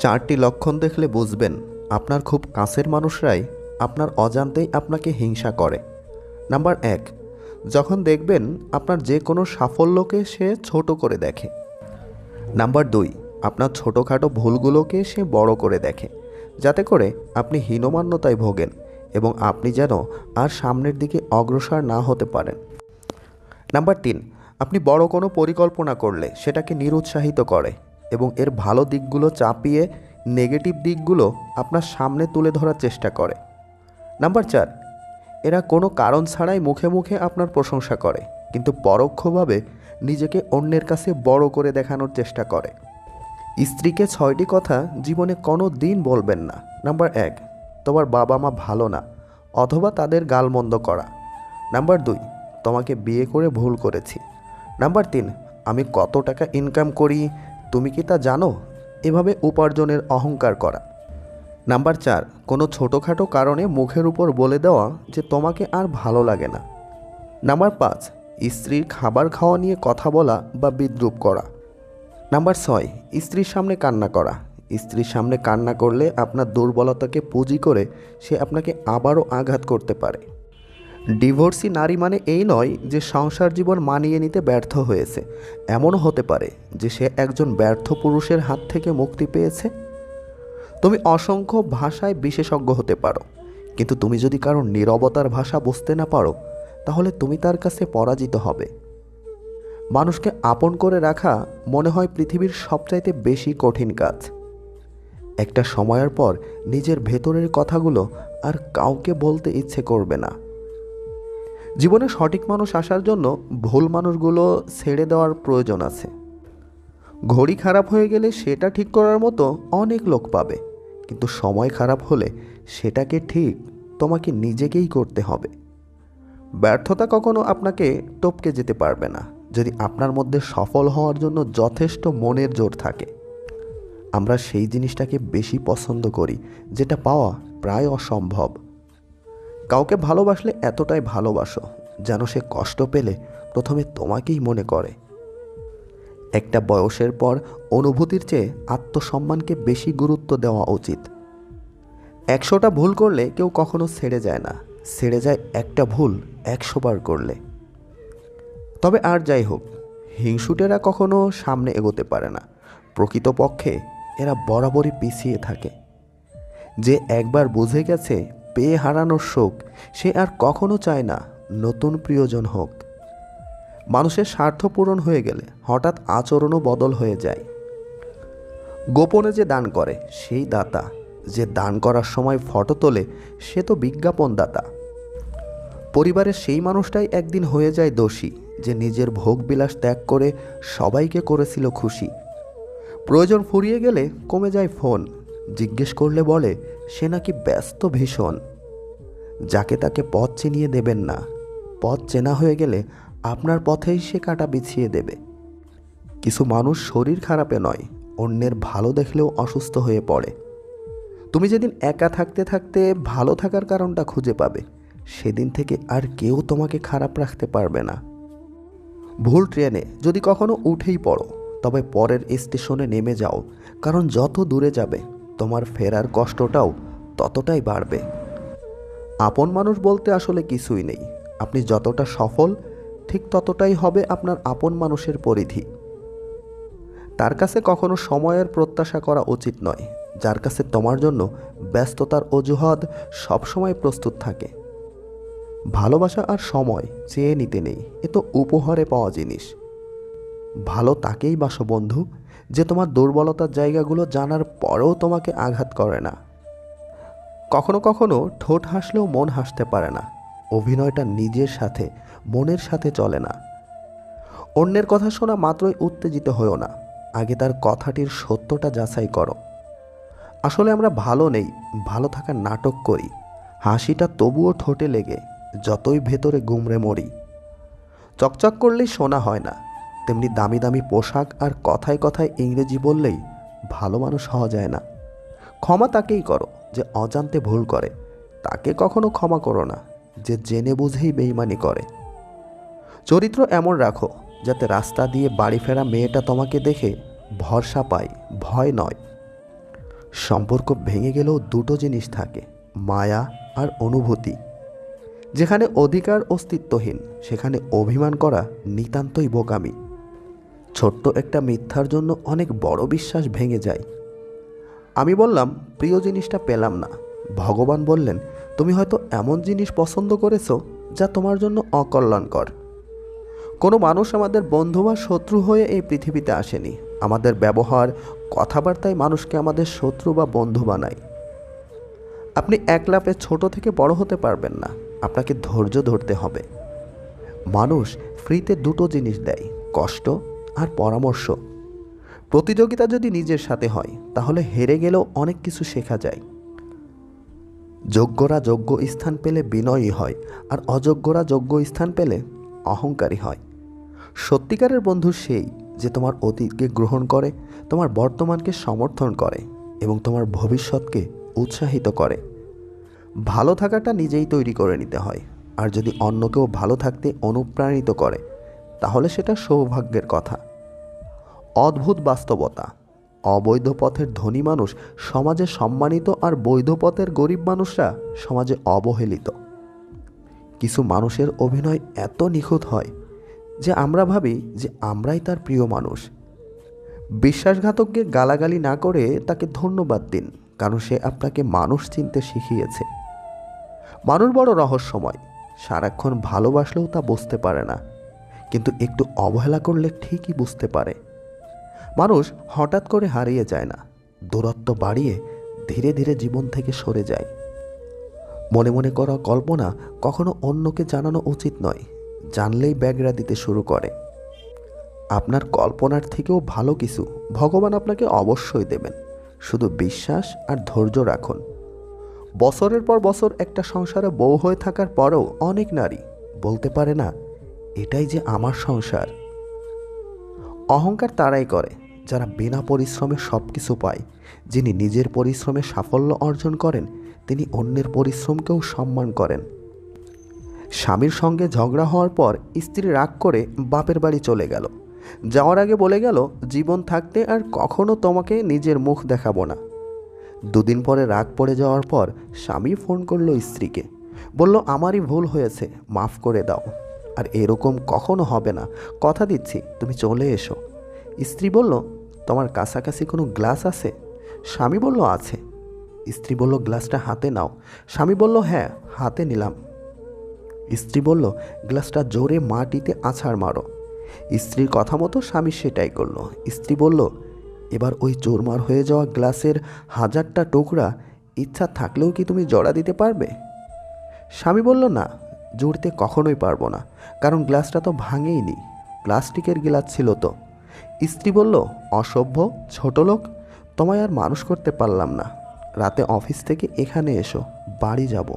চারটি লক্ষণ দেখলে বুঝবেন আপনার খুব কাছের মানুষরাই আপনার অজান্তেই আপনাকে হিংসা করে। নাম্বার 1, যখন দেখবেন আপনার যে কোনো সাফল্যকে সে ছোট করে দেখে। নাম্বার 2, আপনার ছোটোখাটো ভুলগুলোকে সে বড় করে দেখে, যাতে করে আপনি হীনমান্যতায় ভোগেন এবং আপনি যেন আর সামনের দিকে অগ্রসর না হতে পারেন। নাম্বার 3, আপনি বড় কোনো পরিকল্পনা করলে সেটাকে নিরুৎসাহিত করে এবং এর ভালো দিকগুলো চাপিয়ে নেগেটিভ দিকগুলো আপনার সামনে তুলে ধরার চেষ্টা করে। নাম্বার 4, এরা কোনো কারণ ছাড়াই মুখে মুখে আপনার প্রশংসা করে, কিন্তু পরোক্ষভাবে নিজেকে অন্যের কাছে বড় করে দেখানোর চেষ্টা করে। স্ত্রীকে 6টি কথা জীবনে কোনো দিন বলবেন না। নাম্বার 1, তোমার বাবা মা ভালো না অথবা তাদের গালমন্দ করা। নাম্বার 2, তোমাকে বিয়ে করে ভুল করেছি। নাম্বার 3, আমি কত টাকা ইনকাম করি তুমি কি তা জানো? এভাবে উপার্জনের অহংকার করা। নাম্বার 4, কোনো ছোটোখাটো কারণে মুখের উপর বলে দেওয়া যে তোমাকে আর ভালো লাগে না। নাম্বার 5, স্ত্রীর খাবার খাওয়া নিয়ে কথা বলা বা বিদ্রূপ করা। নাম্বার 6, স্ত্রীর সামনে কান্না করা। স্ত্রীর সামনে কান্না করলে আপনার দুর্বলতাকে পুঁজি করে সে আপনাকে আবারও আঘাত করতে পারে। ডিভোর্সি নারী মানে এই নয় যে সংসার জীবন মানিয়ে নিতে ব্যর্থ হয়েছে। এমনও হতে পারে যে সে একজন ব্যর্থ পুরুষের হাত থেকে মুক্তি পেয়েছে। তুমি অসংখ্য ভাষায় বিশেষজ্ঞ হতে পারো, কিন্তু তুমি যদি কারোর নীরবতার ভাষা বুঝতে না পারো তাহলে তুমি তার কাছে পরাজিত হবে। মানুষকে আপন করে রাখা মনে হয় পৃথিবীর সবচাইতে বেশি কঠিন কাজ। একটা সময়ের পর নিজের ভেতরের কথাগুলো আর কাউকে বলতে ইচ্ছে করবে না। জীবনে সঠিক মানুষ আসার জন্য ভুল মানুষগুলো ছেড়ে দেওয়ার প্রয়োজন আছে। ঘড়ি খারাপ হয়ে গেলে সেটা ঠিক করার মতো অনেক লোক পাবে, কিন্তু সময় খারাপ হলে সেটাকে ঠিক তোমাকে নিজেকেই করতে হবে। ব্যর্থতা কখনো আপনাকে টপকে যেতে পারবে না যদি আপনার মধ্যে সফল হওয়ার জন্য যথেষ্ট মনের জোর থাকে। আমরা সেই জিনিসটাকে বেশি পছন্দ করি যেটা পাওয়া প্রায় অসম্ভব। কাউকে ভালোবাসলে এতটাই ভালোবাসো যেন সে কষ্ট পেলে প্রথমে তোমাকেই মনে করে। একটা বয়সের পর অনুভূতির চেয়ে আত্মসম্মানকে বেশি গুরুত্ব দেওয়া উচিত। 100টা ভুল করলে কেউ কখনো ছেড়ে যায় না, ছেড়ে যায় একটা ভুল 100 বার করলে। তবে আর যাই হোক, হিংসুটেরা কখনো সামনে এগোতে পারে না। প্রকৃতপক্ষে এরা বরাবরই পিছিয়ে থাকে। যে একবার বুঝে গেছে পেয়ে হারানোর শোক, সে আর কখনো চায় না নতুন প্রিয়জন হোক। মানুষের স্বার্থ পূরণ হয়ে গেলে হঠাৎ আচরণও বদল হয়ে যায়। গোপনে যে দান করে সেই দাতা, যে দান করার সময় ফটো তোলে সে তো বিজ্ঞাপন দাতা। পরিবারের সেই মানুষটাই একদিন হয়ে যায় দোষী, যে নিজের ভোগবিলাস ত্যাগ করে সবাইকে করেছিল খুশি। প্রয়োজন ফুরিয়ে গেলে কমে যায় ফোন, জিজ্ঞেস করলে বলে সে নাকি ব্যস্ত ভীষণ। যাকে তাকে পথ চিনিয়ে দেবেন না, পথ চেনা হয়ে গেলে আপনার পথেই সে কাঁটা বিছিয়ে দেবে। কিছু মানুষ শরীর খারাপে নয়, অন্যের ভালো দেখলেও অসুস্থ হয়ে পড়ে। তুমি যেদিন একা থাকতে থাকতে ভালো থাকার কারণটা খুঁজে পাবে, সেদিন থেকে আর কেউ তোমাকে খারাপ রাখতে পারবে না। ভুল ট্রেনে যদি কখনো উঠেই পড়ো, তবে পরের স্টেশনে নেমে যাও, কারণ যত দূরে যাবে তোমার ফেরার কষ্টটাও ততটাই বাড়বে। আপন মানুষ বলতে আসলে কিছুই নেই। আপনি যতটা সফল ঠিক ততটাই হবে আপনার আপন মানুষের পরিধি। তার কাছে কখনো সময়ের প্রত্যাশা করা উচিত নয়, যার কাছে তোমার জন্য ব্যস্ততার অজুহাত সবসময় প্রস্তুত থাকে। ভালোবাসা আর সময় চেয়ে নিতে নেই, এ তো উপহারে পাওয়া জিনিস। ভালো তাকেই বাসো বন্ধু, যে তোমার দুর্বলতার জায়গাগুলো জানার পরেও তোমাকে আঘাত করে না। কখনো কখনো ঠোঁট হাসলেও মন হাসতে পারে না। অভিনয়টা নিজের সাথে, মনের সাথে চলে না। অন্যের কথা শোনা মাত্রই উত্তেজিত হও না, আগে তার কথাটির সত্যটা যাচাই করো। আসলে আমরা ভালো নেই, ভালো থাকার নাটক করি। হাসিটা তবুও ঠোঁটে লেগে যতই ভেতরে গুমড়ে মরি। চকচক করলেই শোনা হয় না, তেমনি দামি দামি পোশাক আর কথায় কথায় ইংরেজি বললেই ভালো মানুষ হওয়া যায় না। ক্ষমা তাকেই করো যে অজান্তে ভুল করে, তাকে কখনো ক্ষমা করো না যে জেনে বুঝেই বেইমানি করে। চরিত্র এমন রাখো যাতে রাস্তা দিয়ে বাড়ি ফেরা মেয়েটা তোমাকে দেখে ভরসা পায়, ভয় নয়। সম্পর্ক ভেঙে গেলেও দুটো জিনিস থাকে, মায়া আর অনুভূতি। যেখানে অধিকার অস্তিত্বহীন সেখানে অভিমান করা নিতান্তই বোকামি। ছোট্ট একটা মিথ্যার জন্য অনেক বড় বিশ্বাস ভেঙে যায়। আমি বললাম, প্রিয় জিনিসটা পেলাম না। ভগবান বললেন, তুমি হয়তো এমন জিনিস পছন্দ করেছো যা তোমার জন্য অকল্যাণকর। কোনো মানুষ আমাদের বন্ধু বা শত্রু হয়ে এই পৃথিবীতে আসেনি। আমাদের ব্যবহার, কথাবার্তায় মানুষকে আমাদের শত্রু বা বন্ধু বানায়। আপনি এক লাফে ছোট থেকে বড় হতে পারবেন না, আপনাকে ধৈর্য ধরতে হবে। মানুষ ফ্রিতে দুটো জিনিস দেয়, কষ্ট আর পরামর্শ। প্রতিযোগিতা যদি নিজের সাথে হয় তাহলে হেরে গেলেও অনেক কিছু শেখা যায়। যোগ্যরা যোগ্য স্থান পেলে বিনয়ী হয়, আর অযোগ্যরা যোগ্য স্থান পেলে অহংকারী হয়। সত্যিকারের বন্ধু সেই যে তোমার অতীতকে গ্রহণ করে, তোমার বর্তমানকে সমর্থন করে এবং তোমার ভবিষ্যৎকে উৎসাহিত করে। ভালো থাকাটা নিজেই তৈরি করে নিতে হয়, আর যদি অন্য কেউ ভালো থাকতে অনুপ্রাণিত করে তাহলে সেটা সৌভাগ্যের কথা। অদ্ভুত বাস্তবতা, অবৈধ পথের ধনী মানুষ সমাজে সম্মানিত, আর বৈধ পথের গরিব মানুষরা সমাজে অবহেলিত। কিছু মানুষের অভিনয় এত নিখুঁত হয় যে আমরা ভাবি যে আমরাই তার প্রিয় মানুষ। বিশ্বাসঘাতককে গালাগালি না করে তাকে ধন্যবাদ দিন, কারণ সে আপনাকে মানুষ চিনতে শিখিয়েছে। মানুষ বড় রহস্যময়, সারাক্ষণ ভালোবাসলেও তা বুঝতে পারে না, কিন্তু একটু অবহেলা করলে ঠিকই বুঝতে পারে। মানুষ হঠাৎ করে হারিয়ে যায় না, দূরত্ব বাড়িয়ে ধীরে ধীরে জীবন থেকে সরে যায়। মনে মনে করা কল্পনা কখনো অন্যকে জানানো উচিত নয়, জানলেই ব্যাগরা দিতে শুরু করে। আপনার কল্পনার থেকেও ভালো কিছু ভগবান আপনাকে অবশ্যই দেবেন, শুধু বিশ্বাস আর ধৈর্য রাখুন। বছরের পর বছর একটা সংসারে বউ হয়ে থাকার পরেও অনেক নারী বলতে পারে না, এটাই যে আমার সংসার। অহংকার তারাই করে যারা বিনা পরিশ্রমে সব কিছু পায়। যিনি নিজের পরিশ্রমে সাফল্য অর্জন করেন তিনি অন্যের পরিশ্রমকেও সম্মান করেন। স্বামীর সঙ্গে ঝগড়া হওয়ার পর স্ত্রী রাগ করে বাপের বাড়ি চলে গেল। যাওয়ার আগে বলে গেল, জীবন থাকতে আর কখনো তোমাকে নিজের মুখ দেখাবো না। দুদিন পরে রাগ পড়ে যাওয়ার পর স্বামী ফোন করলো স্ত্রীকে, বলল, আমারই ভুল হয়েছে, মাফ করে দাও, আর এরকম কখনো হবে না, কথা দিচ্ছি, তুমি চলে এসো। স্ত্রী বলল, তোমার কাছাকাছি কোনো গ্লাস আছে? স্বামী বলল, আছে। স্ত্রী বলল, গ্লাসটা হাতে নাও। স্বামী বলল, হ্যাঁ, হাতে নিলাম। স্ত্রী বলল, গ্লাসটা জোরে মাটিতে আছাড় মারো। স্ত্রীর কথা মতো স্বামী সেটাই করল। স্ত্রী বলল, এবার ওই চোরমার হয়ে যাওয়া গ্লাসের 1000টা টুকরা ইচ্ছা থাকলেও কি তুমি জোড়া দিতে পারবে? স্বামী বলল, না, জুড়তে কখনোই পারবো না, কারণ গ্লাসটা তো ভাঙেইনি, প্লাস্টিকের গ্লাস ছিল তো। স্ত্রী বলল, অসভ্য ছোট লোক, তোমায় আর মানুষ করতে পারলাম না, রাতে অফিস থেকে এখানে এসো, বাড়ি যাব।